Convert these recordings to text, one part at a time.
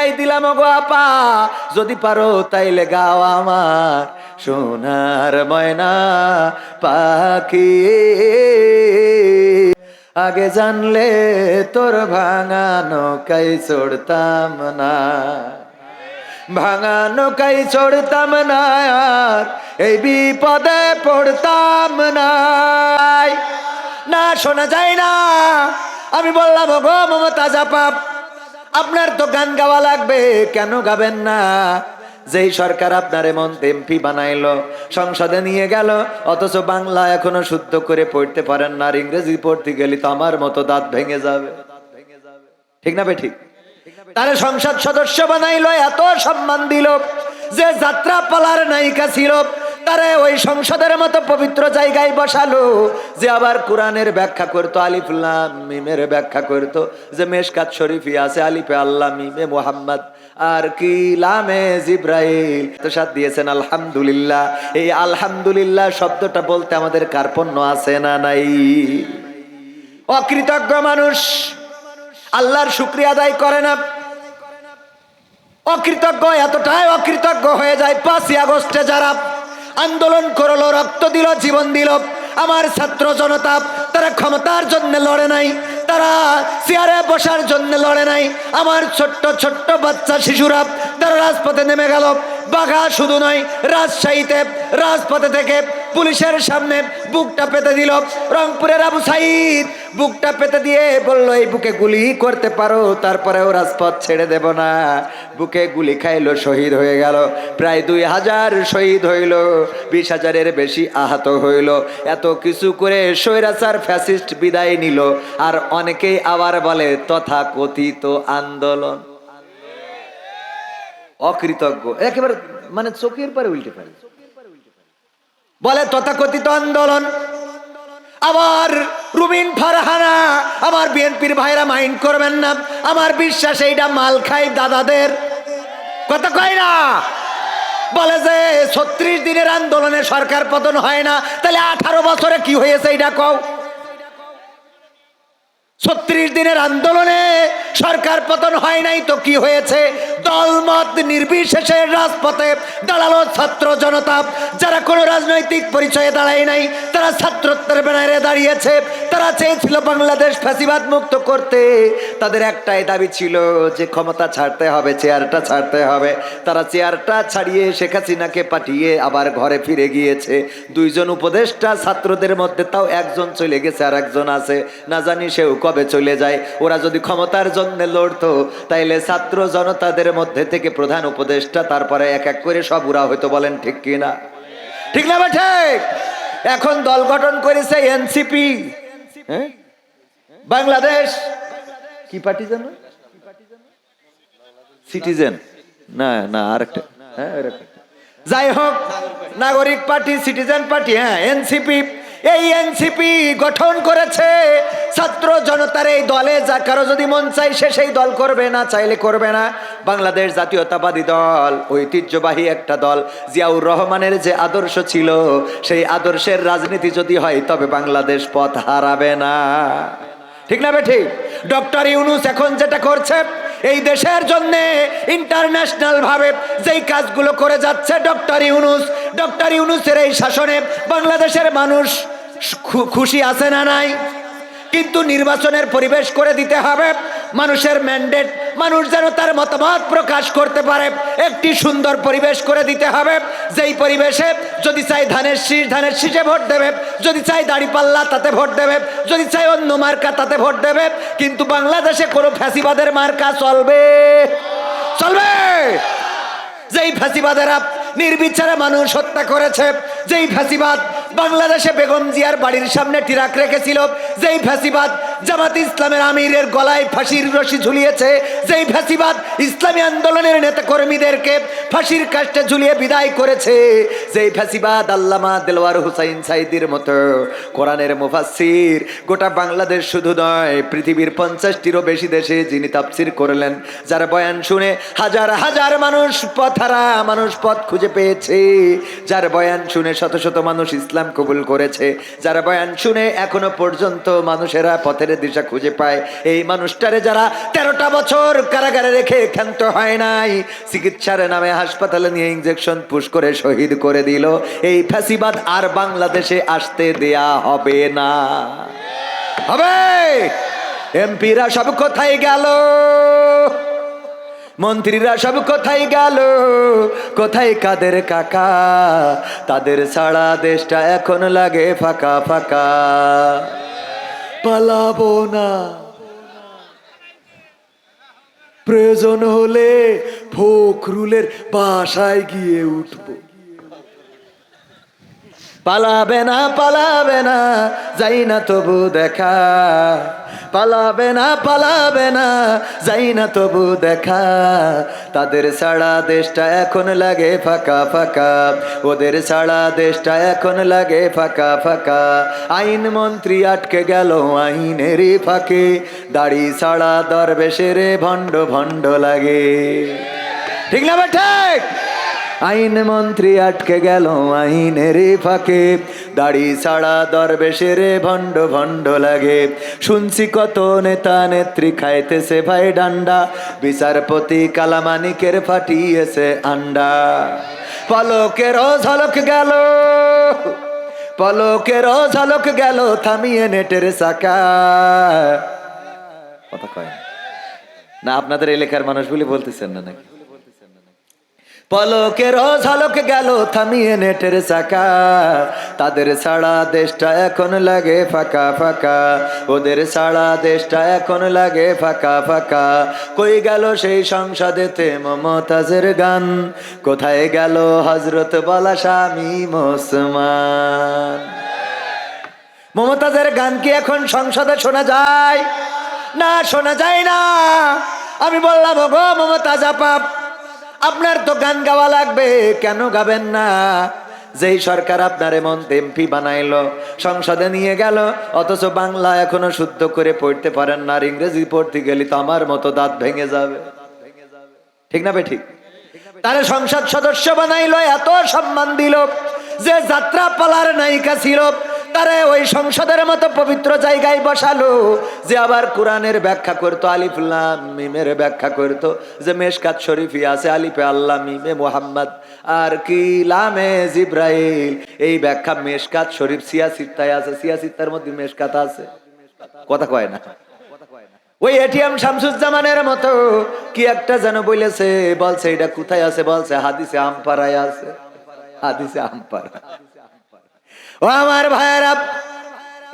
বিদায় দিলাম গো আপা, যদি পারো তাইলে গাও আমার সোনার ময়না পাখি। আগে জানলে তোর ভাঙা নৌকায় চড়তাম না, ভাঙা নৌকায় চড়তাম না, আর এই বিপদে পড়তাম না। না শোনা যায় না। আমি বললাম গো মমতাজ আপা, আপনার তো গান গাওয়া লাগবে, কেন গাবেন না? যেই সরকার আপনার এমন এমপি বানাইলো, সংসদে নিয়ে গেল, অথচ বাংলা এখনো শুদ্ধ করে পড়তে পারেন না, আর ইংরেজি পড়তে গেলে তো আমার মতো দাঁত ভেঙে যাবে। ঠিক না বেঠিক? তারে সংসদ সদস্য বানাইলো, এত সম্মান দিল, যে যাত্রা পালার নায়িকা ছিল তারে ওই সংসদের মতো পবিত্র জায়গায় বসালো, যে আবার কোরআনের ব্যাখ্যা করতো, আলিফ লাম মিমের ব্যাখ্যা করতো, যে মেশকাত শরীফি আছে আলিফে আল্লাহ মিমে মুহাম্মদ আর কি লামে জিব্রাইল। তো সাথ দিয়েছেন আলহামদুলিল্লাহ। এই আলহামদুলিল্লাহ শব্দটা বলতে আমাদের কার্পণ্য আছে না নাই? অকৃতজ্ঞ মানুষ আল্লাহর শুকরিয়া আদায় করে না। অকৃতজ্ঞ এতটাই অকৃতজ্ঞ হয়ে যায়, 5ই আগস্টে যারা আন্দোলন করলো, রক্ত দিল, জীবন দিল, আমার ছাত্র জনতা, তারা ক্ষমতার জন্য লড়ে নাই, তারা চেয়ারে বসার জন্য লড়ে নাই। আমার ছোট্ট ছোট্ট বাচ্চা শিশুরা তারা রাজপথে নেমে গেল। বাঘা শুধু নয়, রাজশাহীতে রাজপথে থেকে পুলিশের সামনে বুকটা পেতে দিল। রংপুরের আবু সাইদ বুকটা পেতে দিয়ে বলল, এই বুকে গুলি করতে পারো, তারপরেও রাজপথ ছেড়ে দেব না। বুকে গুলি খাইলো, শহীদ হয়ে গেল। প্রায় 2000 শহীদ হইল, 20,000-এর বেশি আহত হইল। এত কিছু করে স্বৈরাচার ফ্যাসিস্ট বিদায় নিল। আর অনেকেই আবার বলে তথাকথিত আন্দোলন। অকৃতজ্ঞ একেবারে, মানে চোখের পরে উল্টে পারে, বলে তথাকথিত আন্দোলন। আবার রুমিন ফারহানা, আমার বিএনপির ভাইরা মাইন্ড করবেন না, আমার বিশ্বাস এইটা মাল খাই দাদাদের কথা কয় না। বলে যে 36 দিনের আন্দোলনে সরকার পতন হয় না, তাহলে 18 বছরে কি হয়েছে এইটা কও। 36 দিনের আন্দোলনে সরকার পতন হয় নাই তো কি হয়েছে? দলমত নির্বিশেষে রাজপথে দাঁড়ালো ছাত্র জনতা, যারা কোনো রাজনৈতিক পরিচয়ে দাঁড়ায় নাই, তারা ছাত্রত্বের ব্যানারে দাঁড়িয়েছে। তারা চেয়েছিল বাংলাদেশ ফ্যাসিবাদ মুক্ত করতে। তাদের একটাই দাবি ছিল যে ক্ষমতা ছাড়তে হবে, চেয়ারটা ছাড়তে হবে। তারা চেয়ারটা ছাড়িয়ে শেখ হাসিনাকে পাঠিয়ে আবার ঘরে ফিরে গিয়েছে। 2 জন উপদেষ্টা ছাত্রদের মধ্যে, তাও একজন চলে গেছে, আর একজন আছে, না জানি সেও কবে চলে যায়। ওরা যদি ক্ষমতার জন্য লড়তো, তাইলে ছাত্র জনতাদের মধ্যে থেকে প্রধান উপদেষ্টা, তারপরে এক এক করে সব উড়া হইতো। বলেন ঠিক কিনা? ঠিক না বা ঠিক? এখন দল গঠন করেছে এনসিপি, বাংলাদেশ কি পার্টি জানো? সিটিজেন না, না আরেকটা, যাই হোক, নাগরিক পার্টি, সিটিজেন পার্টি, হ্যাঁ এনসিপি। এই এনসিপি গঠন করেছে ছাত্র জনতার এই দলে, যা কারো যদি মন চাই সে সেই দল করবে, না চাইলে করবে না। বাংলাদেশ জাতীয়তাবাদী দল ঐতিহ্যবাহী একটা দল। জিয়াউর রহমানের যে আদর্শ ছিল, সেই আদর্শের রাজনীতি যদি হয় তবে বাংলাদেশ পথ হারাবে না। ঠিক না বেঠিক? ডক্টর ইউনূস এখন যেটা করছে, এই দেশের জন্য ইন্টারন্যাশনাল ভাবে যেই কাজগুলো করে যাচ্ছে ডক্টর ইউনূসের এই শাসনে বাংলাদেশের মানুষ খুশি আছে না নাই? কিন্তু নির্বাচনের পরিবেশ করে দিতে হবে, মানুষের ম্যান্ডেট, মানুষ যেন তার মতামত প্রকাশ করতে পারে, একটি সুন্দর পরিবেশ করে দিতে হবে। যেই পরিবেশে যদি চাই ধানের শীষে ভোট দেবে, যদি চাই দাড়িপাল্লা তাতে ভোট দেবে, যদি চাই অন্য মার্কা তাতে ভোট দেবে। কিন্তু বাংলাদেশে কোনো ফ্যাসিবাদের মার্কা চলবে? যেই ফ্যাসিবাদেরা নির্বিচারে মানুষ হত্যা করেছে, যেই ফ্যাসিবাদ বাংলাদেশে বেগম জিয়ার বাড়ির সামনে ট্রাক রেখেছিল, যেই ফ্যাসিবাদ জামাত ইসলামের আমিরের গলায় ফাঁসির রশি ঝুলিয়েছে, যেই ফ্যাসিবাদ ইসলামী আন্দোলনের নেতা কর্মীদেরকে ফাঁসির কাস্টে ঝুলিয়ে বিদায় করেছে, যেই ফ্যাসিবাদ আল্লামা দেলওয়ার হুসাইন সাইদির মতো কোরআনের মুফাসসির গোটা বাংলাদেশ শুধু নয় পৃথিবীর 50টিরও বেশি দেশে যিনি তাফসির করলেন, যার বয়ান শুনে হাজার হাজার মানুষ পথহারা মানুষ পথ খুঁজে পেয়েছে, যার বয়ান শুনে শত শত মানুষ ইসলাম কবুল করেছে, যার বয়ান শুনে এখনো পর্যন্ত মানুষেরা পথের দিশা খুঁজে পায়। এই মানুষটারে যারা 13টা বছর কারাগারে রেখে ক্ষান্ত হয় নাই, চিকিৎসার নামে হাসপাতালে নিয়ে ইনজেকশন পুশ করে শহীদ করে দিল, এই ফ্যাসিবাদ আর বাংলাদেশে আসতে দেয়া হবে না। হবে? এমপিরা সব কোথায় গেল? মন্ত্রীরা সব কোথায় গেল? কোথায় কাদের কাকা? তাদের ছাড়া দেশটা এখন লাগে ফাঁকা ফাঁকা। পালাবো না, প্রয়োজন হলে ফখরুলের বাসায় গিয়ে উঠবো। পালাবে না, পালাবে না, যাই না তবু দেখা। পালাবে না, পালাবে না, যাই না তবু দেখা। তাদের ছাড়া দেশটা এখন লাগে ফাঁকা ফাঁকা, ওদের ছাড়া দেশটা এখন লাগে ফাঁকা ফাঁকা। আইন মন্ত্রী আটকে গেল আইনের ফাঁকে, দাড়ি ছাড়া দরবেশের ভণ্ড ভণ্ড লাগে। ঠিক না ঠিক? আইন মন্ত্রী আটকে গেল আইনের ফাঁকে, দাড়ি ছাড়া দরবেশের ভণ্ড ভণ্ড লাগে। শুনছি কত নেতা নেত্রী খাইতেছে ভাই ডান্ডা, বিচারপতি কালামানিকের ফাটিয়েছে আন্ডা। পলকের ঝলক গেল, পলকের ঝলক গেল, থামিয়ে নেটের চাকা। কথা কয় না? আপনাদের এলাকার মানুষগুলি বলতেছেন না নাকি? পলকের ঝলক গেল, থামিয়ে নেটের চাকা। তাদের ছাড়া দেশটা এখন লাগে ফাঁকা ফাঁকা, ওদের ছাড়া দেশটা এখন লাগে ফাঁকা ফাঁকা। কই গেল সেই সংসদেতে মমতাজের গান? কোথায় গেল হযরত বালা শামীম ওসমান? মমতাজের গান কি এখন সংসদে শোনা যায়? না, শোনা যায় না। আমি বললাম, গো মমতাজ আপা, আপনার তো গান গাওয়া লাগবে, কেন গাবেন না? যেই সরকার আপনার এমপি বানাইলো, সংসদে নিয়ে গেল, অথচ বাংলা এখনো শুদ্ধ করে পড়তে পারেন না, আর ইংরেজি পড়তে গেলে তো আমার মতো দাঁত ভেঙে যাবে। ঠিক না ঠিক? তারে সংসদ সদস্য বানাইলো, এত সম্মান দিল, যে যাত্রা পালার নায়িকা ছিল তারে ওই সংসদের মতো পবিত্র জায়গায় বসালো, যে আবার কোরআনের ব্যাখ্যা করতো, আলিফ লাম মিমের ব্যাখ্যা করতো, যে মেশকাত শরীফি আছে আলিফে আল্লাহ মিমে মুহাম্মদ আর কি লামে জিব্রাইল। এই ব্যাখ্যা মেশকাত শরীফ সিয়াসিত্তায় আছে, সিয়াসিত্তার মধ্যে মেশকাত আছে। কথা কয় না? ওই এটিএম শামসুজ্জামানের মতো কি একটা যেন বলেছে, বলছে এটা কোথায় আছে? বলছে হাদিসে আমপারায় আছে, হাদিসে আমপারা। ও আমার ভাইয়েরা,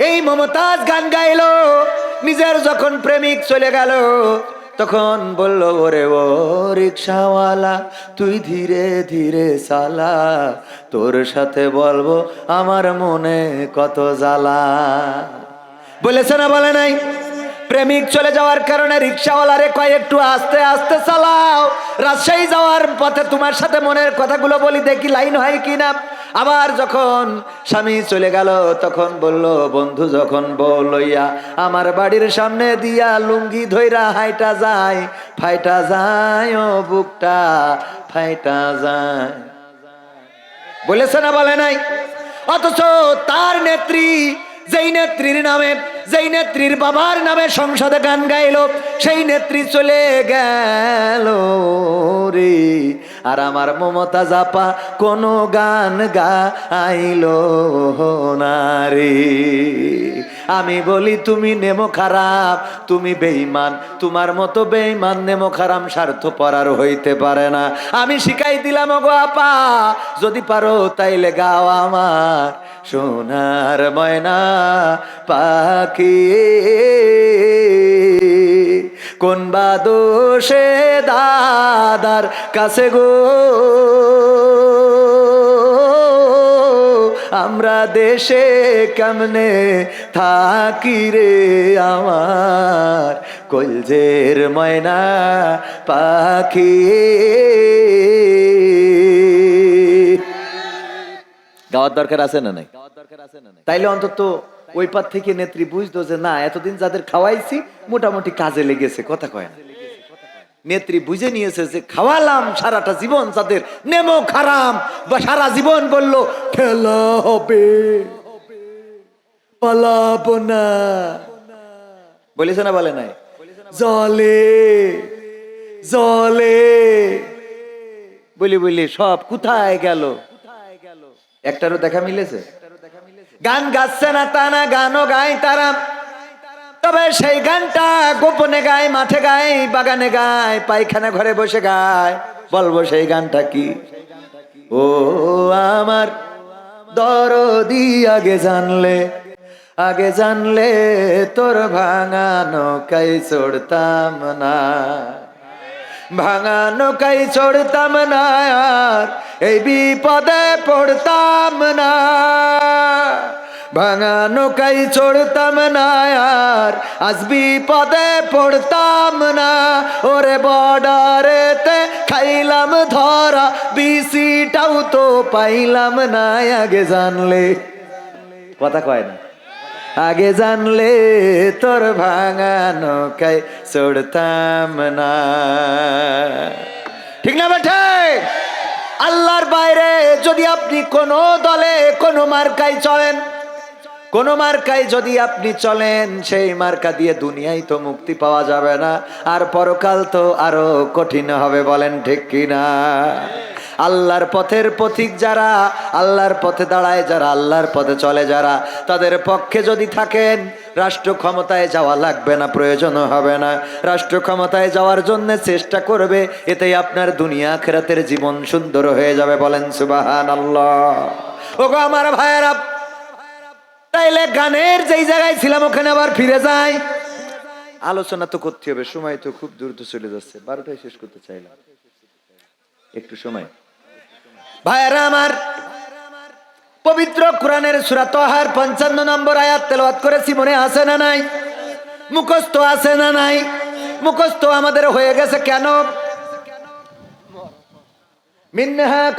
এই মমতাজ গান গাইলো, নিজের যখন প্রেমিক চলে গেল তখন বলল, ওরে ও রিকশাওয়ালা তুই ধীরে ধীরে চালা, তোর সাথে বলবো আমার মনে কত জ্বালা। বলেছে না বলে নাই? প্রেমিক চলে যাওয়ার কারণে রিকশাওয়ালারে কয় একটু আস্তে আস্তে চালাও, রাজশাহী যাওয়ার পথে তোমার সাথে মনের কথাগুলো বলি, দেখি লাইন হয় কিনা। আবার যখন স্বামী চলে গেল তখন বলল, বন্ধু যখন বউ লইয়া আমার বাড়ির সামনে দিয়া লুঙ্গি ধইরা হাইটা যায়, ফাইটা যায় ও বুকটা ফাইটা যায়। বলেছে না বলে নাই? অথচ তার নেত্রী, যেই নেত্রীর নামে, যেই নেত্রীর বাবার নামে সংসদে গান গাইলো, সেই নেত্রী চলে গেল রে, আর আমার মমতাজ আপা কোনো গান গাইলো না রে। আমি বলি, তুমি নেমো খারাপ, তুমি বেঈমান, তোমার মতো বেঈমান নেমো খারাপ স্বার্থপর আর হইতে পারে না। আমি শিখাই দিলাম গো আপা, যদি পারো তাইলে গাও আমার সোনার ময়না পাখি, কোন বা দোষে দাদার কাছে গো আমরা দেশে কেমনে থাকি রে আমার কলজের ময়না পাখি। গাওয়ার দরকার আছে না নাই? তাইলে অন্তত ওই পার থেকে নেত্রী বুঝতো যে না, এতদিন যাদের খাওয়াইছি মোটামুটি কাজে লেগেছে। কথা কয় না? নেত্রী বুঝে নিয়েছে যে খাওয়ালাম সারাটা জীবন, যাদের নেমো খারাম বা সারা জীবন বললো খেলা হবে, পালাবো না, বলেছে না বলে নাই? জলে জলে বলি বলি সব কোথায় গেল? একটারও দেখা মিলেছে? গান গাচ্ছে না তা না, গানও গায় তারা, তবে সেই গানটা গোপনে গায়, মাঠে গায়, বাগানে গায়, পায়খানা ঘরে বসে গায়। বলবো সেই গানটা কি? ও আমার দরদি আগে জানলে, আগে জানলে তোর ভাঙা নৌকাই চড়তাম না, ভাঙা নৌকাই চড়তাম না, আর এই বিপদে পড়তাম না, ভাঙা নৌকাই চড়তাম না, আর আজ বিপদে পড়তাম না। ওরে বর্ডারেতে খাইলাম ধরা, বিসিটাও তো পাইলাম না, আগে জানলে, কথা কয় না, আগে জানলে তোর ভাঙা নৌকায় চড়তাম না। ঠিক না বেঠে? আল্লাহর বাইরে যদি আপনি কোনো দলে কোনো মার্কায় চলেন, কোন মার্কায় যদি আপনি চলেন, সেই মার্কা দিয়ে দুনিয়ায় তো মুক্তি পাওয়া যাবে না, আর পরকাল তো আরো কঠিন হবে। বলেন ঠিক কিনা? আল্লাহর পথের পথিক যারা, আল্লাহর পথে দাঁড়ায় যারা, আল্লাহর পথে চলে যারা, তাদের পক্ষে যদি থাকেন, রাষ্ট্র ক্ষমতায় যাওয়া লাগবে না, প্রয়োজনও হবে না। রাষ্ট্র ক্ষমতায় যাওয়ার জন্য চেষ্টা করবে, এতেই আপনার দুনিয়া আখিরাতের জীবন সুন্দর হয়ে যাবে। বলেন সুবহানাল্লাহ। ওগো আমার ভাইয়েরা, তাইলে গানের যেই জায়গায় ছিলাম ওখানে আবার ফিরে যাই। আলোচনা তো করতে হবে, সময় তো খুব দ্রুত চলে যাচ্ছে, 12টায় শেষ করতে চাইলাম, একটু সময়। ভাইয়েরা আমার, পবিত্র কোরআনের সূরা তাহার 55 নম্বর আয়াত তেলাওয়াত করেছি, মনে আছে না নাই? মুখস্থ আছে না নাই? মুখস্থ আমাদের হয়ে গেছে কেন? মিনহা